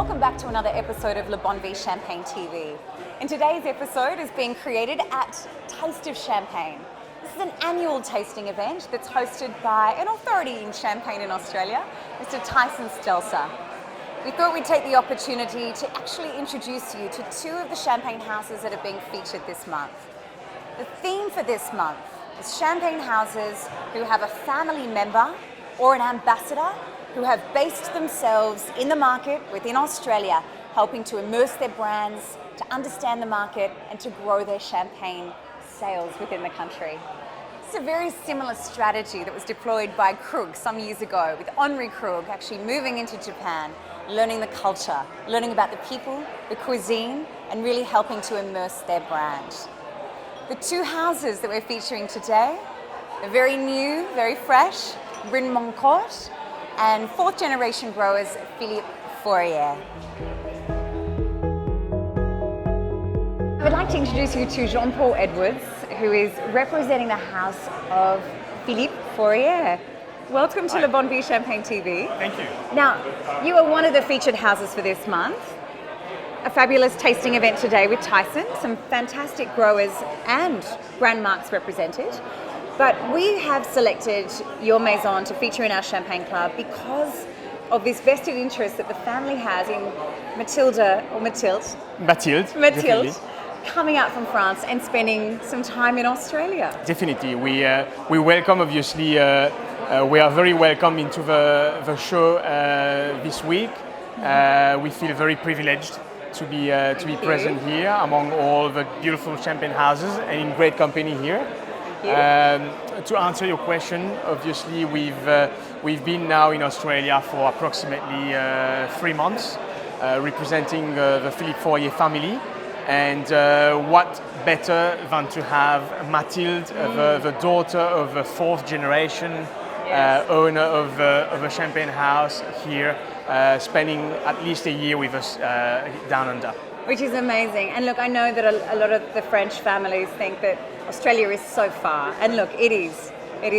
welcome back to another episode of Le Bon Vie Champagne TV. In today's episode is being created at Taste of Champagne. This is an annual tasting event that's hosted by an authority in Champagne in Australia, Mr. Tyson Stelzer. We thought we'd take the opportunity to actually introduce you to two of the champagne houses that are being featured this month. The theme for this month is champagne houses who have a family member or an ambassador who have based themselves in the market within Australia, helping to immerse their brands, to understand the market and to grow their champagne sales within the country. It's a very similar strategy that was deployed by Krug some years ago, with Henri Krug actually moving into Japan, learning the culture, learning about the people, the cuisine, and really helping to immerse their brand. The two houses that we're featuring today are very new, very fresh, Brut Moncourt, and fourth generation growers Philippe Fourrier. I would like to introduce you to Jean-Paul Edwards, who is representing the house of Philippe Fourrier. Welcome to Le Bon Vie Champagne TV. Thank you. Now, you are one of the featured houses for this month. A fabulous tasting event today with Tyson, some fantastic growers and brand marks represented. But we have selected your maison to feature in our Champagne Club because of this vested interest that the family has in Mathilde, coming out from France and spending some time in Australia. Definitely. We welcome, obviously, we are very welcome into the show this week. We feel very privileged to be present here among all the beautiful champagne houses and in great company here. To answer your question, obviously we've been now in Australia for approximately 3 months, representing the Philippe Fourrier family, and what better than to have Mathilde, the daughter of the fourth generation owner of a champagne house here, spending at least a year with us down under. Which is amazing. And look, I know that a lot of the French families think that Australia is so far. And look, it is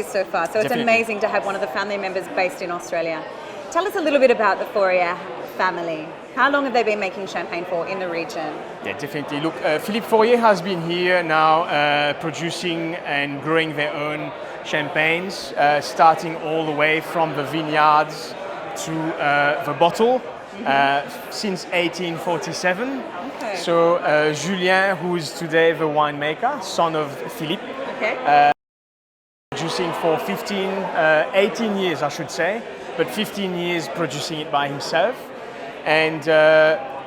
so far. So it's Definitely. amazing to have one of the family members based in Australia. Tell us a little bit about the Fourrier family. How long have they been making champagne for in the region? Yeah, definitely. Look, Philippe Fourrier has been here now producing and growing their own champagnes, starting all the way from the vineyards to the bottle. Since 1847. Okay. So Julien, who is today the winemaker, son of Philippe, producing for 18 years I should say, but 15 years producing it by himself. And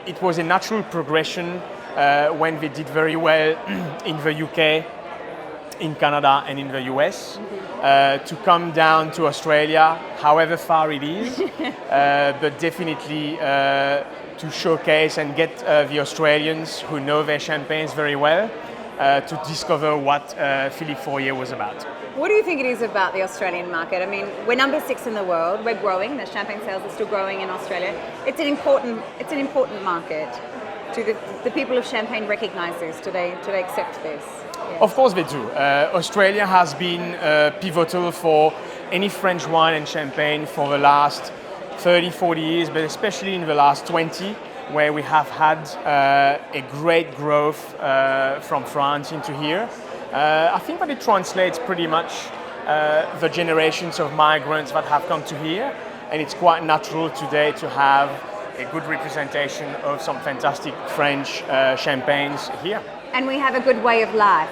it was a natural progression when they did very well in the UK, in Canada and in the US, to come down to Australia, however far it is, but definitely to showcase and get the Australians who know their champagnes very well to discover what Philippe Fourrier was about. What do you think it is about the Australian market? I mean, we're number 6 in the world. We're growing. The champagne sales are still growing in Australia. It's an important market. Do the people of Champagne recognise this? Do they accept this? Yeah. Of course they do. Australia has been pivotal for any French wine and champagne for the last 30, 40 years, but especially in the last 20, where we have had a great growth from France into here. I think that it translates pretty much the generations of migrants that have come to here, and it's quite natural today to have a good representation of some fantastic French champagnes here. And we have a good way of life.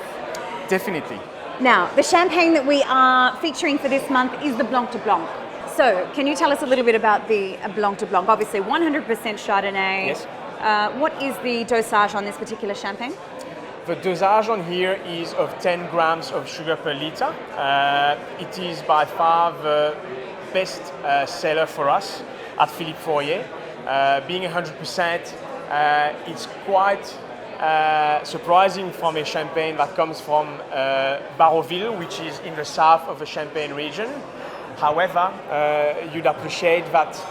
Definitely. Now, the champagne that we are featuring for this month is the Blanc de Blanc. So, can you tell us a little bit about the Blanc de Blanc? Obviously, 100% Chardonnay. Yes. What is the dosage on this particular champagne? The dosage on here is of 10 grams of sugar per liter. It is by far the best seller for us at Philippe Fourrier. Being 100%, it's quite surprising from a champagne that comes from Bar-sur-Aube, which is in the south of the Champagne region. However, you'd appreciate that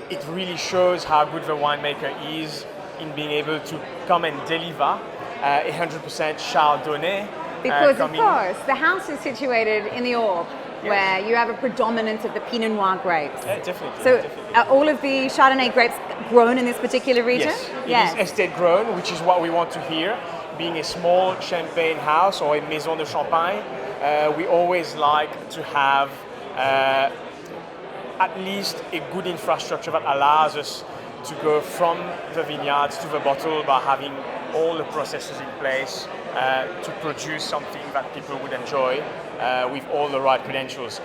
it really shows how good the winemaker is in being able to come and deliver 100% Chardonnay Because of coming. course, the house is situated in the Aube, where you have a predominance of the Pinot Noir grapes. Yeah, definitely. So definitely. are all of the Chardonnay grapes grown in this particular region? Yes, it is estate grown, which is what we want to hear. Being a small champagne house or a maison de champagne, we always like to have at least a good infrastructure that allows us to go from the vineyards to the bottle by having all the processes in place to produce something that people would enjoy with all the right credentials.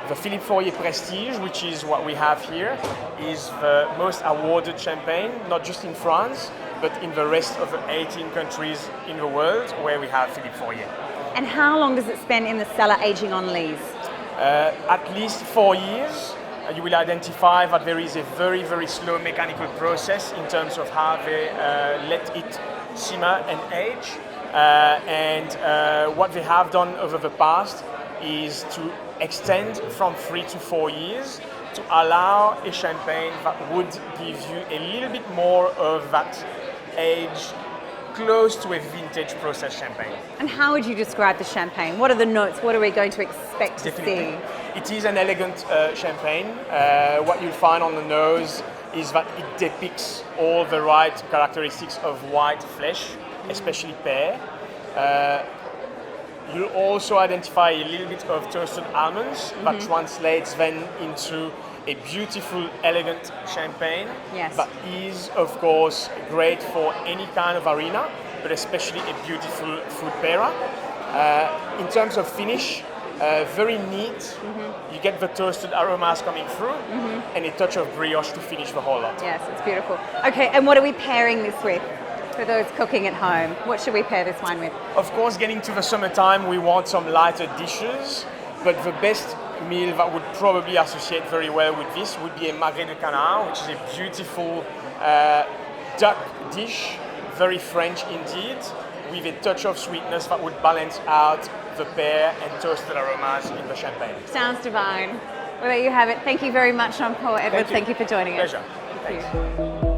The Philippe Fourrier Prestige, which is what we have here, is the most awarded champagne, not just in France, but in the rest of the 18 countries in the world where we have Philippe Fourrier. And how long does it spend in the cellar aging on lees? At least 4 years. You will identify that there is a very, very slow mechanical process in terms of how they let it simmer and age. And what they have done over the past is to extend from 3 to 4 years to allow a champagne that would give you a little bit more of that age close to a vintage process champagne. And how would you describe the champagne? What are the notes? What are we going to expect to see? It is an elegant champagne. What you'll find on the nose is that it depicts all the right characteristics of white flesh, especially pear. You'll also identify a little bit of toasted almonds that translates then into a beautiful, elegant champagne that is, of course, great for any kind of arena, but especially a beautiful food pairer. In terms of finish, very neat. You get the toasted aromas coming through and a touch of brioche to finish the whole lot. Yes, it's beautiful. Okay, and what are we pairing this with? For those cooking at home, what should we pair this wine with? Of course, getting to the summertime, we want some lighter dishes, but the best meal that would probably associate very well with this would be a magret de canard, which is a beautiful duck dish, very French indeed, with a touch of sweetness that would balance out the pear and toasted aromas in the champagne. Sounds divine. Well, there you have it. Thank you very much, Jean-Paul. Edward, thank you for joining us. Pleasure. Thanks.